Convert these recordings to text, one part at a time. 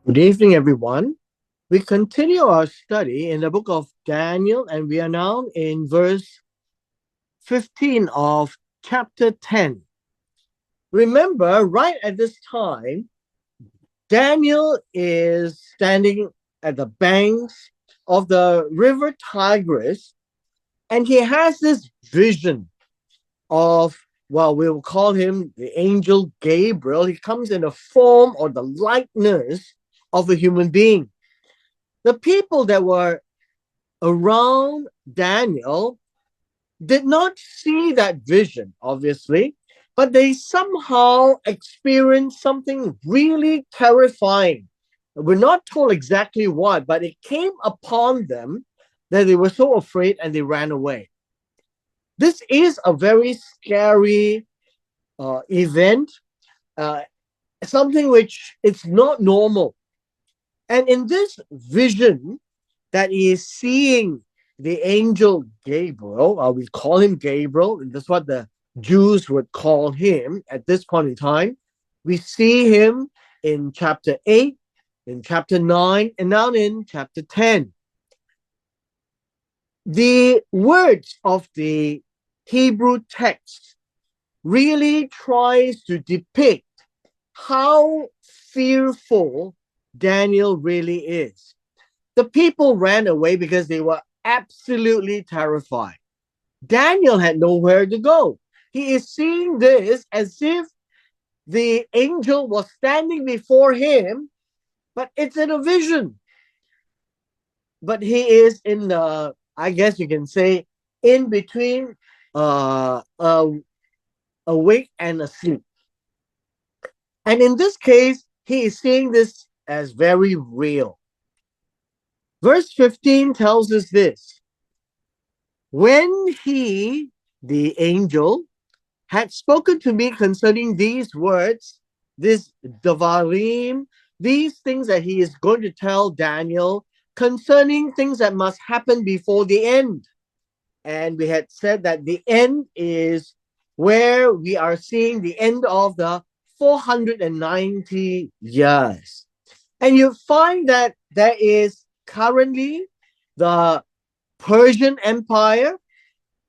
Good evening, everyone. We continue our study in the book of Daniel, and we are now in verse 15 of chapter 10. Remember, right at this time, Daniel is standing at the banks of the river Tigris, and he has this vision of, well, we will call him the angel Gabriel. He comes in the form or the likeness of a human being. The people that were around Daniel did not see that vision, obviously, but they somehow experienced something really terrifying. We're not told exactly what, but it came upon them that they were so afraid and they ran away. This is a very scary event, uh, something which it's not normal. And in this vision, that he is seeing the angel Gabriel. We call him Gabriel, and that's what the Jews would call him at this point in time. We see him in chapter 8, in chapter 9, and now in chapter 10. The words of the Hebrew text really tries to depict how fearful Daniel really is. The people ran away because they were absolutely terrified. Daniel had nowhere to go. He is seeing this as if the angel was standing before him, but it's in a vision. But he is in the, I guess you can say, in between uh, uh, awake and asleep. And in this case, he is seeing this as very real. Verse 15 tells us this: when he, the angel, had spoken to me concerning these words, this Devarim, these things that he is going to tell Daniel concerning things that must happen before the end. And we had said that the end is where we are seeing the end of the 490 years. And you find that there is currently the Persian Empire.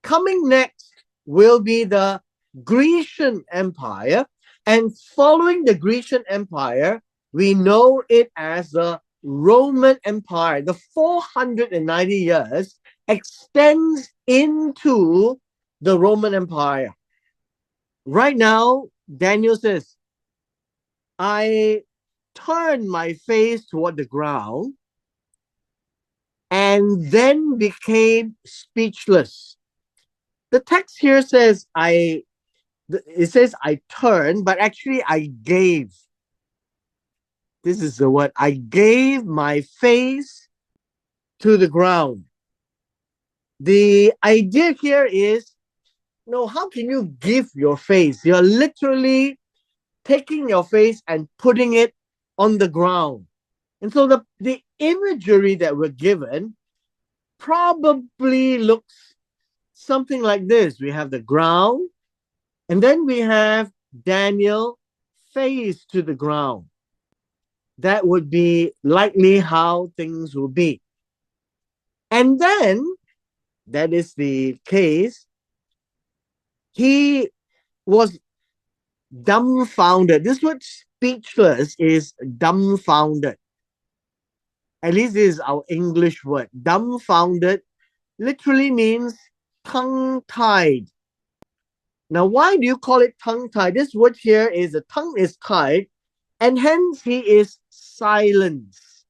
Coming next will be the Grecian Empire. And following the Grecian Empire, we know it as the Roman Empire. The 490 years extends into the Roman Empire. Right now, Daniel says, I turned my face toward the ground and then became speechless. The text here says I turned, but actually I gave. This is the word. I gave my face to the ground. The idea here is, no, how can you give your face? You're literally taking your face and putting it on the ground. And so the imagery that we're given probably looks something like this. We have the ground, and then we have Daniel face to the ground. That would be likely how things will be. And then, that is the case, he was dumbfounded. This word speechless is dumbfounded. At least this is our English word. Dumbfounded literally means tongue tied. Now, why do you call it tongue tied? This word here is the tongue is tied, and hence he is silenced.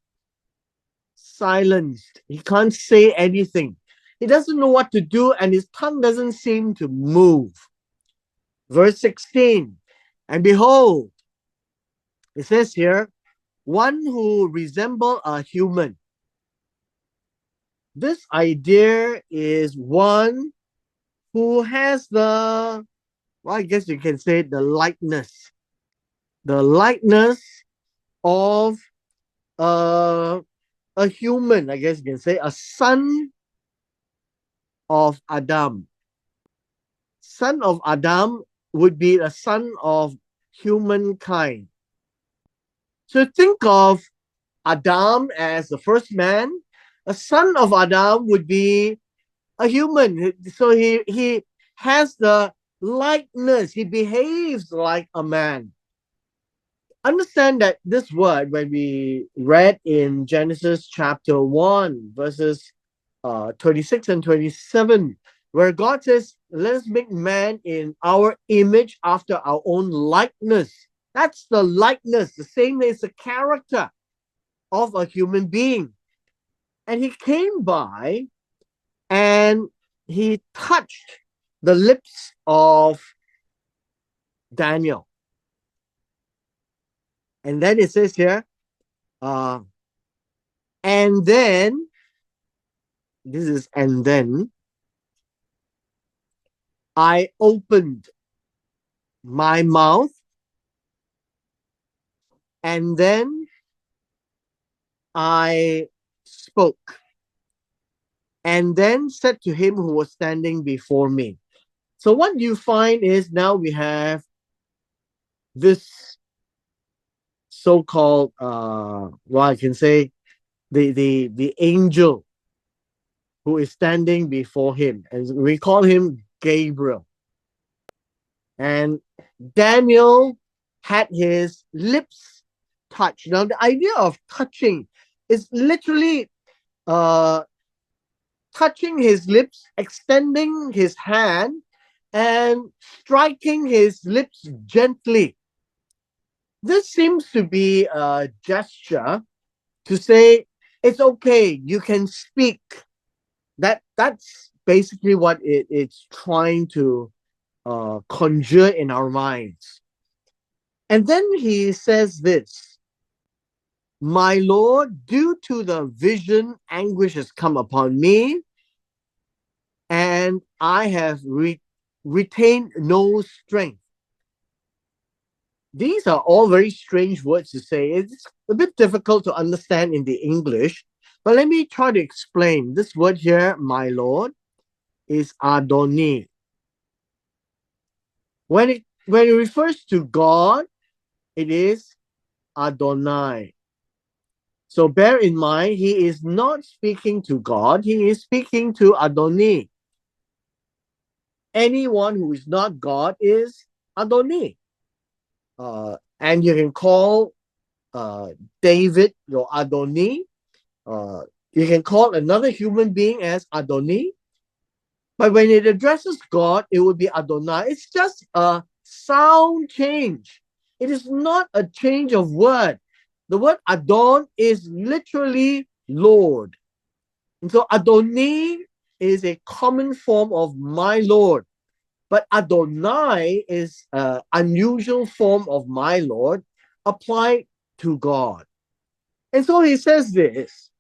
Silenced. He can't say anything. He doesn't know what to do, and his tongue doesn't seem to move. Verse 16, and behold, it says here, one who resembled a human. This idea is one who has the, well, I guess you can say the likeness of a human, I guess you can say, a son of Adam. Son of Adam would be a son of humankind. So think of Adam as the first man, a son of Adam would be a human. So he has the likeness, he behaves like a man. Understand that this word, when we read in Genesis chapter 1, verses 26 and 27, where God says, let us make man in our image after our own likeness. That's the likeness, the same as the character of a human being. And he came by and he touched the lips of Daniel. And then it says here, uh, and then, this is, and then I opened my mouth, and then I spoke, and then said to him who was standing before me. So what you find is now we have this so-called well, I can say the angel who is standing before him, and we call him Gabriel. And Daniel had his lips touched. Now the idea of touching is literally uh touching his lips, extending his hand, and striking his lips gently. This seems to be a gesture to say it's okay, you can speak. That's basically what it's trying to conjure in our minds. And then he says this, my Lord, due to the vision, anguish has come upon me, and I have retained no strength. These are all very strange words to say. It's a bit difficult to understand in the English, but let me try to explain. This word here, my Lord, is Adoni. When it refers to God, it is Adonai. So bear in mind, he is not speaking to God, he is speaking to Adoni. Anyone who is not God is Adoni. And you can call David your Adoni. You can call another human being as Adoni. But when it addresses God, it would be Adonai. It's just a sound change. It is not a change of word. The word Adon is literally Lord. And so Adoni is a common form of my Lord. But Adonai is an unusual form of my Lord applied to God. And so he says this.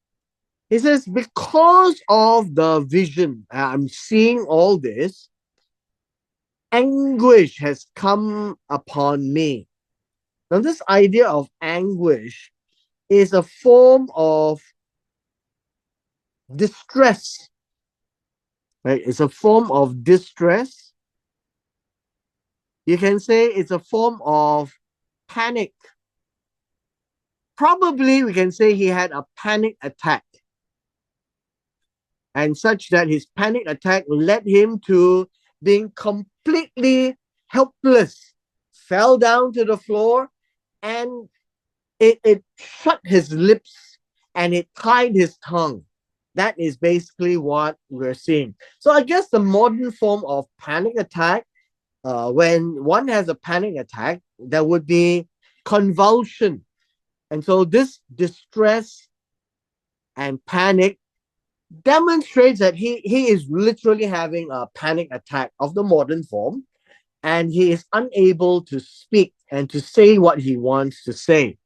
He says, because of the vision, I'm seeing all this, anguish has come upon me. Now, this idea of anguish is a form of distress, right? It's a form of distress. You can say it's a form of panic. Probably we can say he had a panic attack, and such that his panic attack led him to being completely helpless, fell down to the floor, and it shut his lips and it tied his tongue. That is basically what we're seeing. So I guess the modern form of panic attack, when one has a panic attack, there would be convulsion. And so this distress and panic demonstrates that he is literally having a panic attack of the modern form, and he is unable to speak and to say what he wants to say.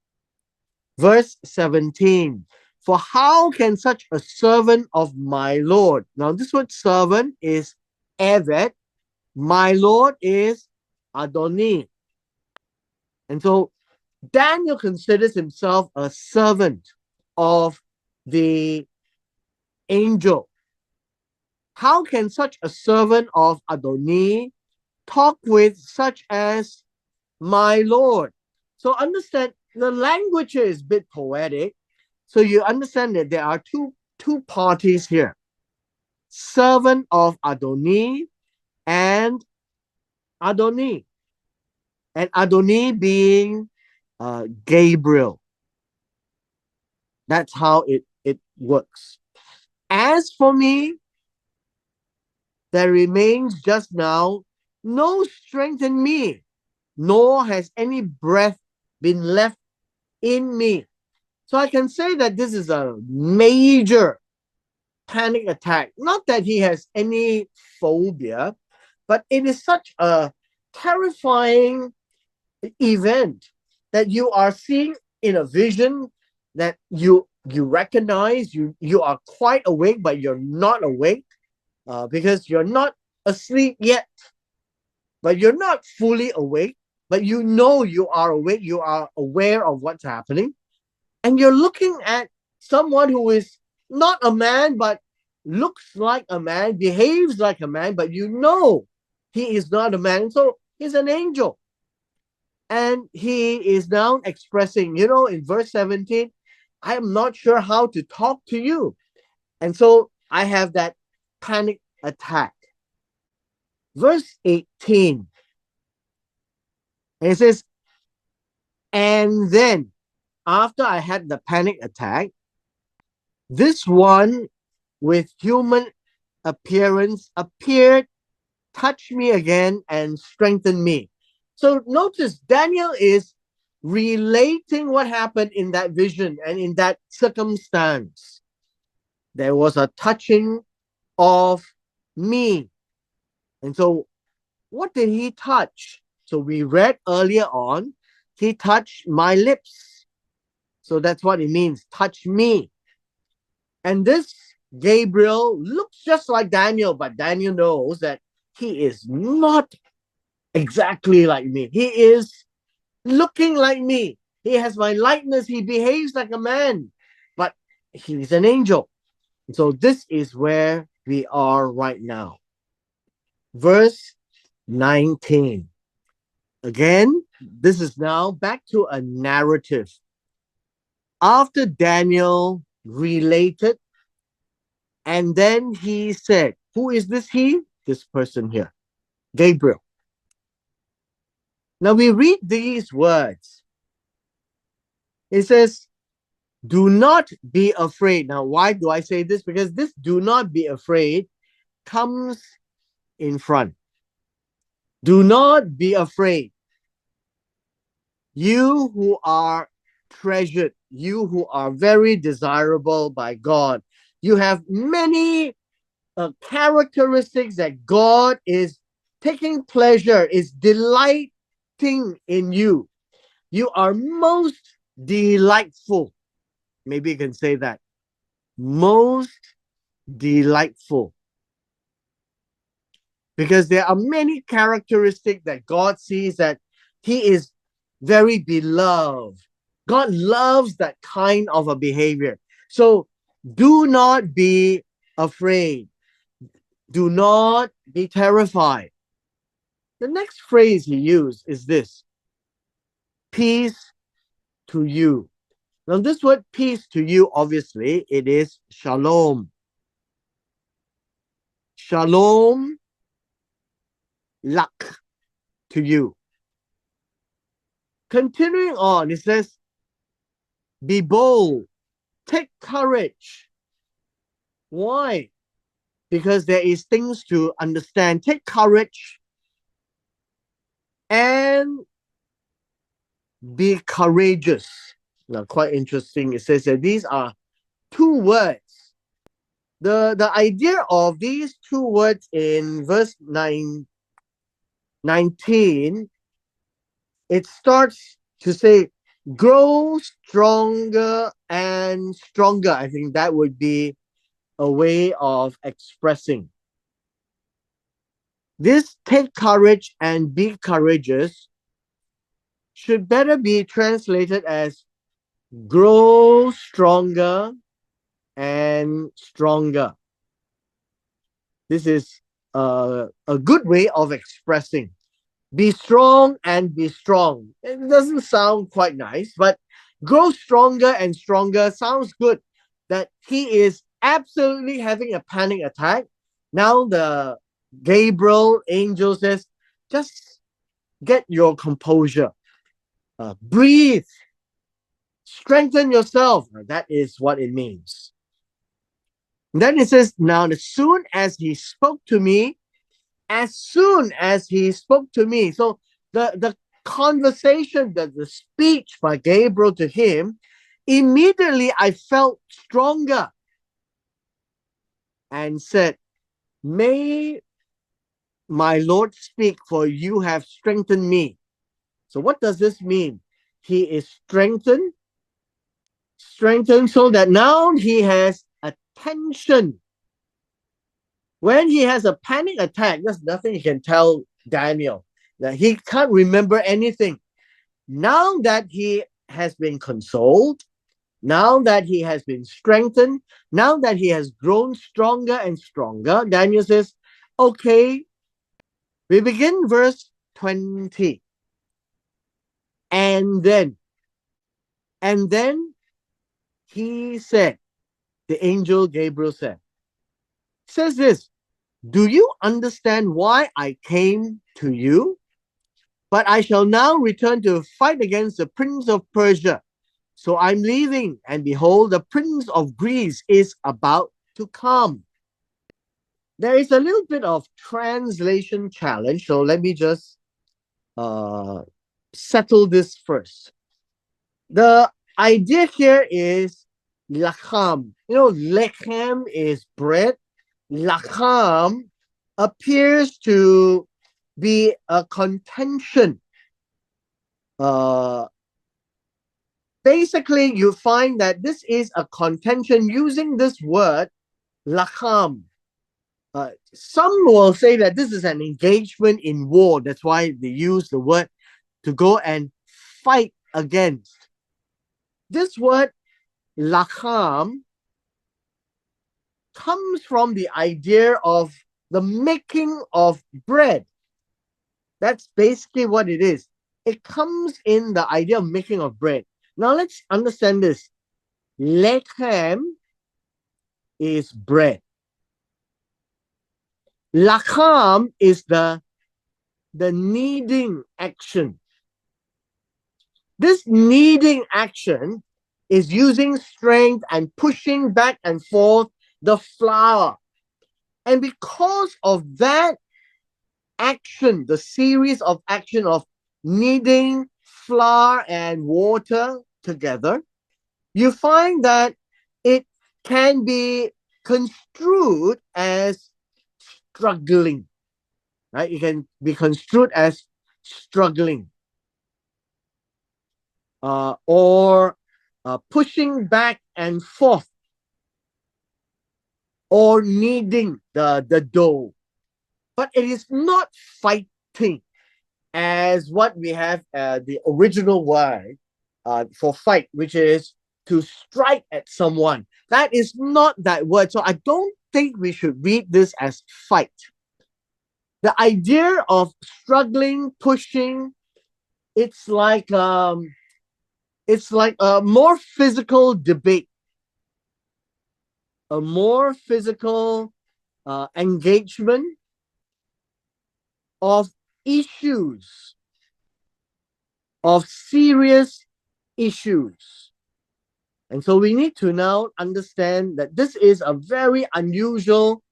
Verse 17, for how can such a servant of my Lord, now this word servant is Evet, my Lord is Adoni. And so Daniel considers himself a servant of the angel. How can such a servant of Adoni talk with such as my Lord? So understand the language is a bit poetic. So you understand that there are two parties here. Servant of Adoni and Adoni. And Adoni being Gabriel. That's how it works. As for me, there remains just now no strength in me, nor has any breath been left in me. So I can say that this is a major panic attack. Not that he has any phobia, but it is such a terrifying event that you are seeing in a vision that you recognize, you are quite awake, but you're not awake because you're not asleep yet, but you're not fully awake, but you know you are awake, you are aware of what's happening, and you're looking at someone who is not a man, but looks like a man, behaves like a man, but you know he is not a man. So he's an angel. And he is now expressing, in verse 17, I am not sure how to talk to you. And so I have that panic attack. Verse 18, and it says, and then after I had the panic attack, this one with human appearance appeared, touched me again, and strengthened me. So notice Daniel is relating what happened in that vision and in that circumstance. There was a touching of me. And so, what did he touch? So, we read earlier on, he touched my lips. So, that's what it means, touch me. And this Gabriel looks just like Daniel, but Daniel knows that he is not exactly like me. He is looking like me. He has my likeness. He behaves like a man, but he's an angel. So this is where we are right now. Verse 19. Again, this is now back to a narrative. After Daniel related, and then he said, who is this he? This person here, Gabriel. Now we read these words. It says, do not be afraid. Now, why do I say this? Because this do not be afraid comes in front. Do not be afraid. You who are treasured, you who are very desirable by God, you have many characteristics that God is taking pleasure, is delighting in you. You are most delightful. Maybe you can say that. Most delightful. Because there are many characteristics that God sees that he is very beloved. God loves that kind of a behavior. So do not be afraid. Do not be terrified. The next phrase he used is this: peace to you. Now, this word peace to you, obviously, it is shalom. Shalom, luck to you. Continuing on, it says, be bold, take courage. Why? Because there is things to understand. Take courage and be courageous. Now, quite interesting. It says that these are two words. The idea of these two words in verse 19, it starts to say, grow stronger and stronger. I think that would be a way of expressing. This take courage and be courageous should better be translated as grow stronger and stronger. This is a good way of expressing. Be strong and be strong. It doesn't sound quite nice, but grow stronger and stronger. Sounds good that he is absolutely having a panic attack. Now the Gabriel angel says, just get your composure. Breathe. Strengthen yourself. That is what it means. Then it says, now as soon as he spoke to me, as soon as he spoke to me. So the conversation, the speech by Gabriel to him, immediately I felt stronger and said, may my Lord speak, for you have strengthened me. So what does this mean? He is strengthened so that now he has attention. When he has a panic attack, there's nothing he can tell Daniel. That he can't remember anything. Now that he has been consoled, now that he has been strengthened, now that he has grown stronger and stronger, Daniel says, okay, we begin verse 20. And then he said, the angel Gabriel says this, do you understand why I came to you? But I shall now return to fight against the prince of Persia. So I'm leaving, and behold, the prince of Greece is about to come. There is a little bit of translation challenge, so let me just settle this first. The idea here is lacham. You know, lechem is bread. Lacham appears to be a contention. Basically, you find that this is a contention using this word, lacham. Some will say that this is an engagement in war. That's why they use the word to go and fight against. This word, lacham, comes from the idea of the making of bread. That's basically what it is. It comes in the idea of making of bread. Now let's understand this. Lechem is bread. Lacham is the kneading action. This kneading action is using strength and pushing back and forth the flour. And because of that action, the series of action of kneading flour and water together, you find that it can be construed as struggling, right? It can be construed as struggling, or pushing back and forth, or kneading the dough. But it is not fighting as what we have the original word for fight, which is to strike at someone. That is not that word. So I don't think we should read this as fight. The idea of struggling, pushing, it's like a more physical debate, a more physical engagement of issues, of serious issues. And so we need to now understand that this is a very unusual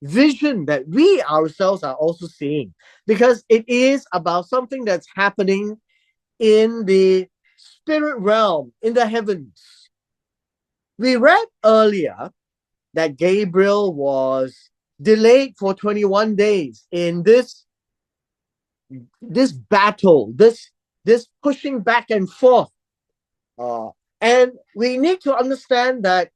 vision that we ourselves are also seeing, because it is about something that's happening in the spirit realm, in the heavens. We read earlier that Gabriel was delayed for 21 days in this battle, this pushing back and forth. And we need to understand that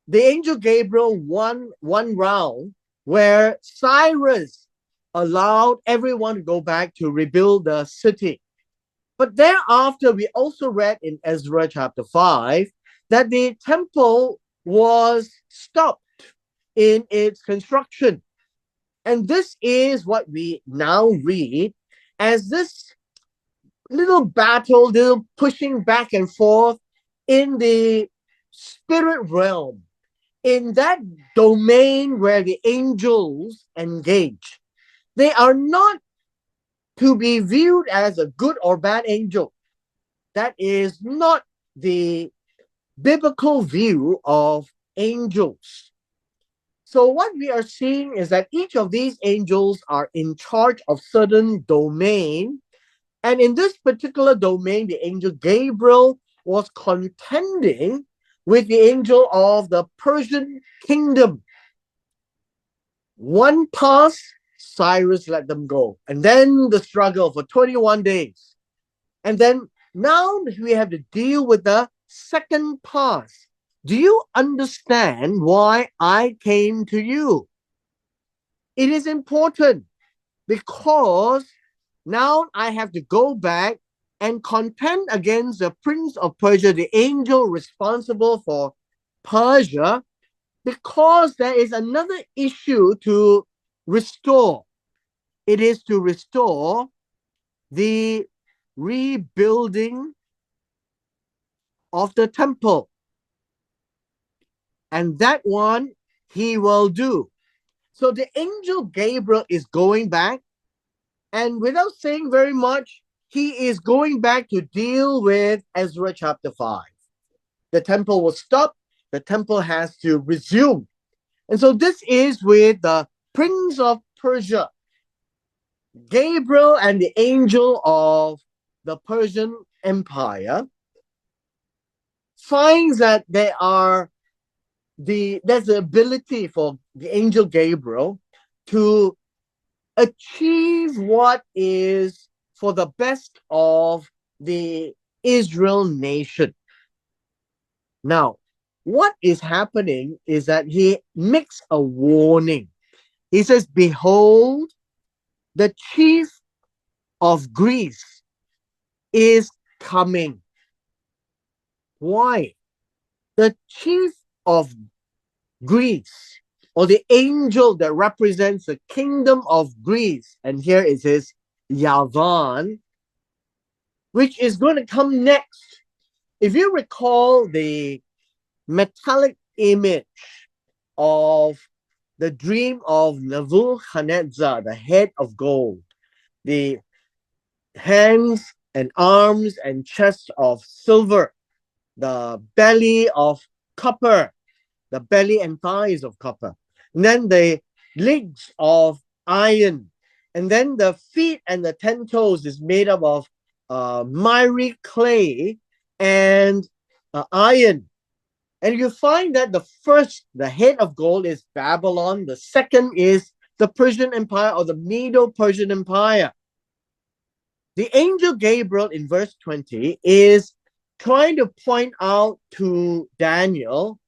the angel Gabriel won one round where Cyrus allowed everyone to go back to rebuild the city. But thereafter, we also read in Ezra chapter 5 that the temple was stopped in its construction. And this is what we now read as this little battle, little pushing back and forth in the spirit realm, in that domain where the angels engage, they are not to be viewed as a good or bad angel. That is not the biblical view of angels. So what we are seeing is that each of these angels are in charge of certain domain. And in this particular domain, the angel Gabriel was contending with the angel of the Persian kingdom. One pass, Cyrus let them go. And then the struggle for 21 days. And then now we have to deal with the second pass. Do you understand why I came to you? It is important because now I have to go back and contend against the prince of Persia, the angel responsible for Persia, because there is another issue to restore. It is to restore the rebuilding of the temple. And that one he will do. So the angel Gabriel is going back, and without saying very much, he is going back to deal with Ezra chapter 5. The temple will stop, the temple has to resume. And so this is with the prince of Persia, Gabriel, and the angel of the Persian Empire finds that there's the ability for the angel Gabriel to achieve what is for the best of the Israel nation. Now, what is happening is that he makes a warning. He says, behold, the chief of Greece is coming. Why? The chief of Greece, or the angel that represents the kingdom of Greece, and here it says Yavan, which is going to come next. If you recall the metallic image of the dream of Nebuchadnezzar, the head of gold, the hands and arms and chest of silver, the belly of copper, the belly and thighs of copper, and then the legs of iron, and then the feet and the 10 toes is made up of miry clay and iron. And you find that the head of gold is Babylon, the second is the Persian Empire or the Medo-Persian Empire. The angel Gabriel in verse 20 is trying to point out to Daniel,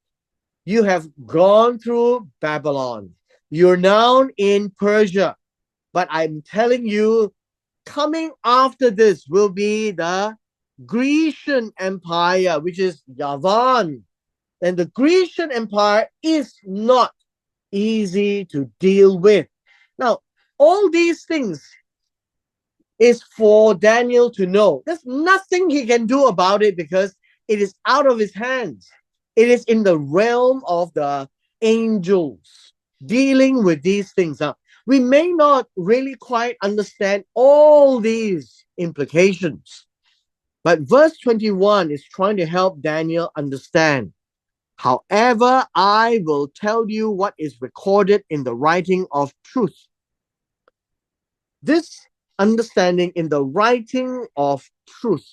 you have gone through Babylon. You're now in Persia. But I'm telling you, coming after this will be the Grecian Empire, which is Yavan. And the Grecian Empire is not easy to deal with. Now, all these things is for Daniel to know. There's nothing he can do about it because it is out of his hands. It is in the realm of the angels dealing with these things. Now, we may not really quite understand all these implications, but verse 21 is trying to help Daniel understand. However, I will tell you what is recorded in the writing of truth. This understanding in the writing of truth.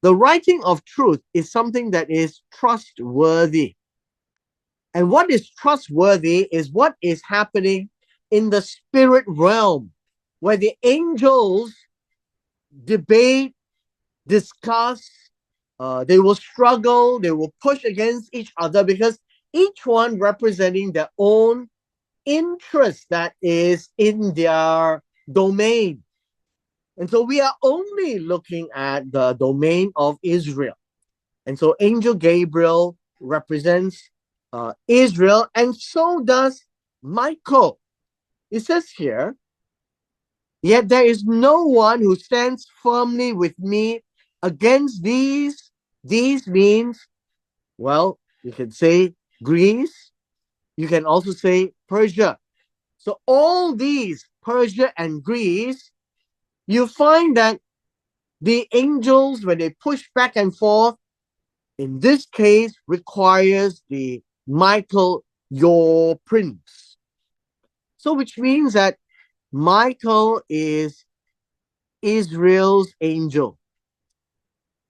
The writing of truth is something that is trustworthy. And what is trustworthy is what is happening in the spirit realm, where the angels debate, discuss, they will struggle, they will push against each other because each one representing their own interest that is in their domain. And so we are only looking at the domain of Israel. And so Angel Gabriel represents Israel, and so does Michael. It says here, yet there is no one who stands firmly with me against these These means, well, you can say Greece, you can also say Persia. So all these, Persia and Greece, you find that the angels, when they push back and forth, in this case, requires the Michael, your prince. So which means that Michael is Israel's angel.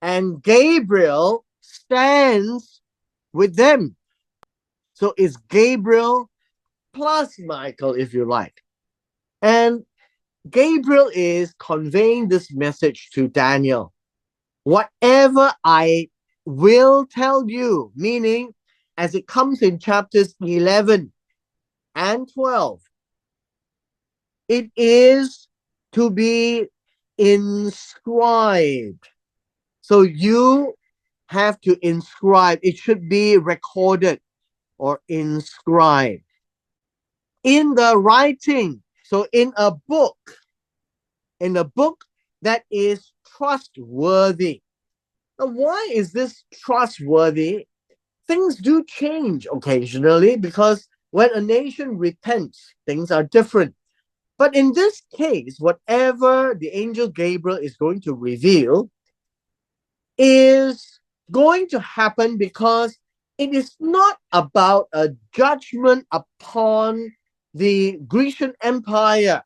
And Gabriel stands with them. So it's Gabriel plus Michael, if you like. And Gabriel is conveying this message to Daniel. Whatever I will tell you, meaning as it comes in chapters 11 and 12, it is to be inscribed. So you have to inscribe. It should be recorded or inscribed in the writing. So in a book that is trustworthy. Now, why is this trustworthy? Things do change occasionally because when a nation repents, things are different. But in this case, whatever the angel Gabriel is going to reveal is going to happen because it is not about a judgment upon the Grecian Empire.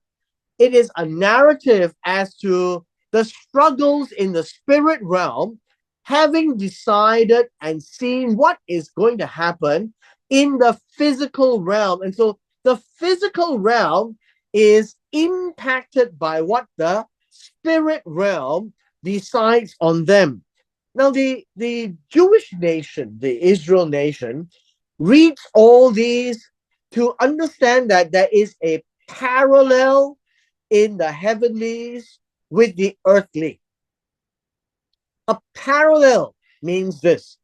It is a narrative as to the struggles in the spirit realm, having decided and seen what is going to happen in the physical realm. And so the physical realm is impacted by what the spirit realm decides on them. Now, the Jewish nation, the Israel nation, reads all these to understand that there is a parallel in the heavenlies with the earthly. A parallel means this: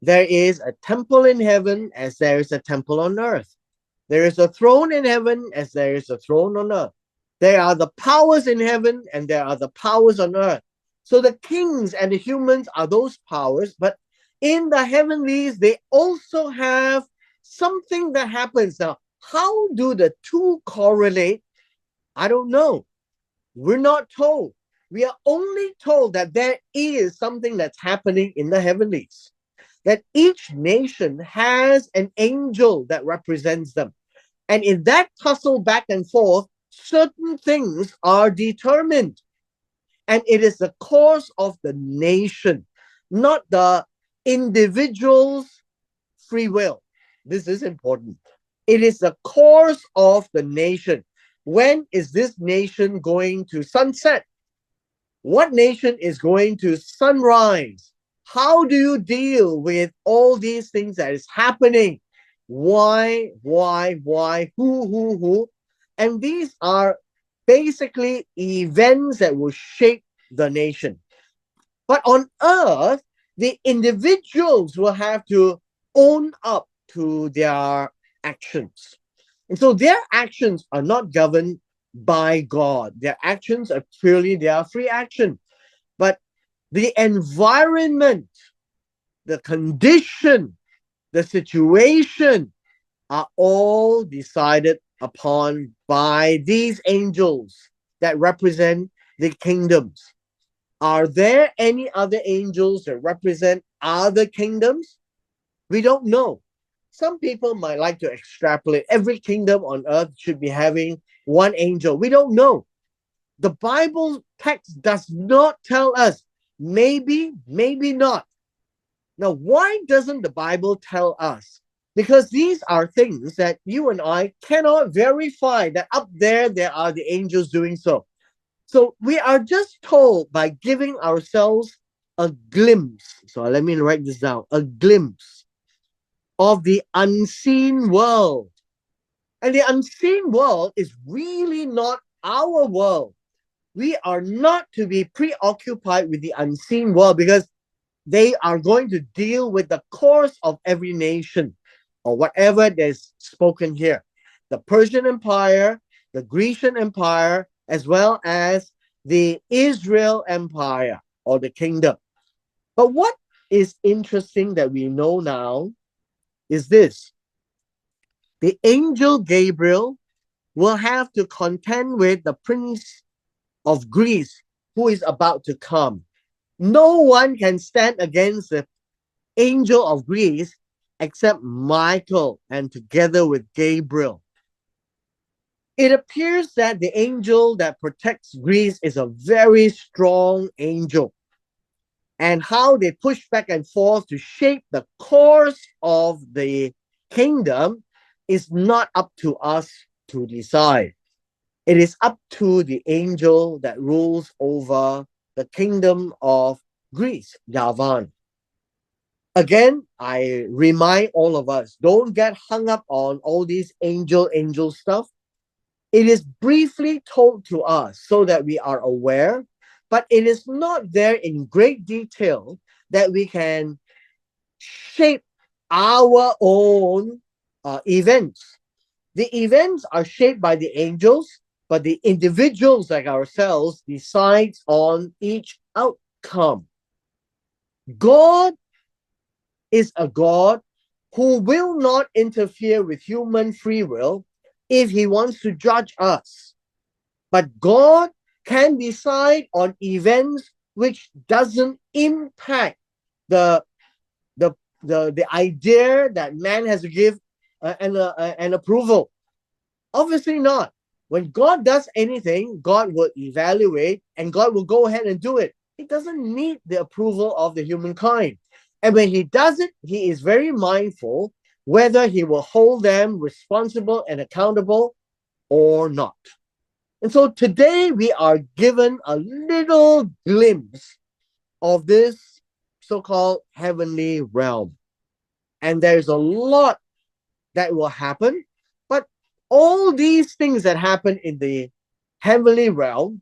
there is a temple in heaven as there is a temple on earth. There is a throne in heaven as there is a throne on earth. There are the powers in heaven and there are the powers on earth. So the kings and the humans are those powers, but in the heavenlies, they also have something that happens. Now, how do the two correlate? I don't know. We're not told. We are only told that there is something that's happening in the heavenlies, that each nation has an angel that represents them. And in that tussle back and forth, certain things are determined. And it is the course of the nation, not the individual's free will. This is important. It is the course of the nation. When is this nation going to sunset? What nation is going to sunrise? How do you deal with all these things that is happening? Why, who? And these are basically events that will shape the nation. But on earth, the individuals will have to own up to their actions. And so their actions are not governed by God. Their actions are purely their free action. But the environment, the condition, the situation are all decided upon by these angels that represent the kingdoms. Are there any other angels that represent other kingdoms? We don't know. Some people might like to extrapolate every kingdom on earth should be having one angel. We don't know. The Bible text does not tell us. Maybe, maybe not. Now, why doesn't the Bible tell us? Because these are things that you and I cannot verify that up there are the angels doing so. So we are just told by giving ourselves a glimpse. So let me write this down: a glimpse of the unseen world. And the unseen world is really not our world. We are not to be preoccupied with the unseen world because they are going to deal with the course of every nation or whatever is spoken here. The Persian Empire, the Grecian Empire, as well as the Israel Empire or the kingdom. But what is interesting that we know now is this. The angel Gabriel will have to contend with the prince of Greece who is about to come. No one can stand against the angel of Greece except Michael and together with Gabriel. It appears that the angel that protects Greece is a very strong angel. And how they push back and forth to shape the course of the kingdom is not up to us to decide. It is up to the angel that rules over the kingdom of Greece, Yavan. Again, I remind all of us, don't get hung up on all these angel stuff. It is briefly told to us so that we are aware, but it is not there in great detail that we can shape our own events. The events are shaped by the angels, but the individuals like ourselves decides on each outcome. God is a God who will not interfere with human free will if he wants to judge us. But God can decide on events which doesn't impact the the idea that man has to give an approval. Obviously not. When God does anything, God will evaluate and God will go ahead and do it. He doesn't need the approval of the humankind. And when he does it, he is very mindful whether he will hold them responsible and accountable or not. And so today we are given a little glimpse of this so-called heavenly realm. And there's a lot that will happen, but all these things that happen in the heavenly realm,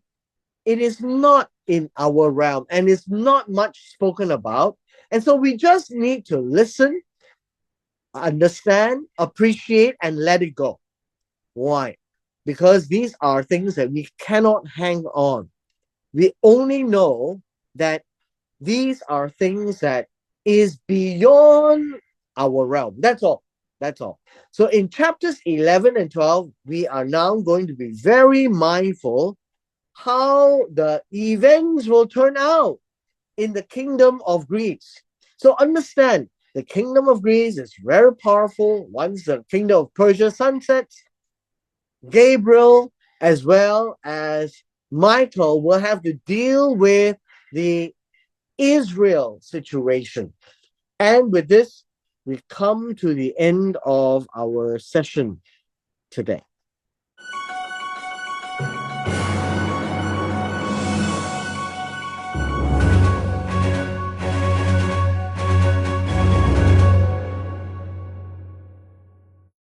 it is not in our realm and it's not much spoken about. And so we just need to listen, understand, appreciate, and let it go. Why? Because these are things that we cannot hang on. We only know that these are things that is beyond our realm. That's all. That's all. So in chapters 11 and 12, we are now going to be very mindful how the events will turn out in the kingdom of Greece. So understand, the kingdom of Greece is very powerful. Once the kingdom of Persia sunsets, Gabriel as well as Michael will have to deal with the Israel situation. And with this, we come to the end of our session today.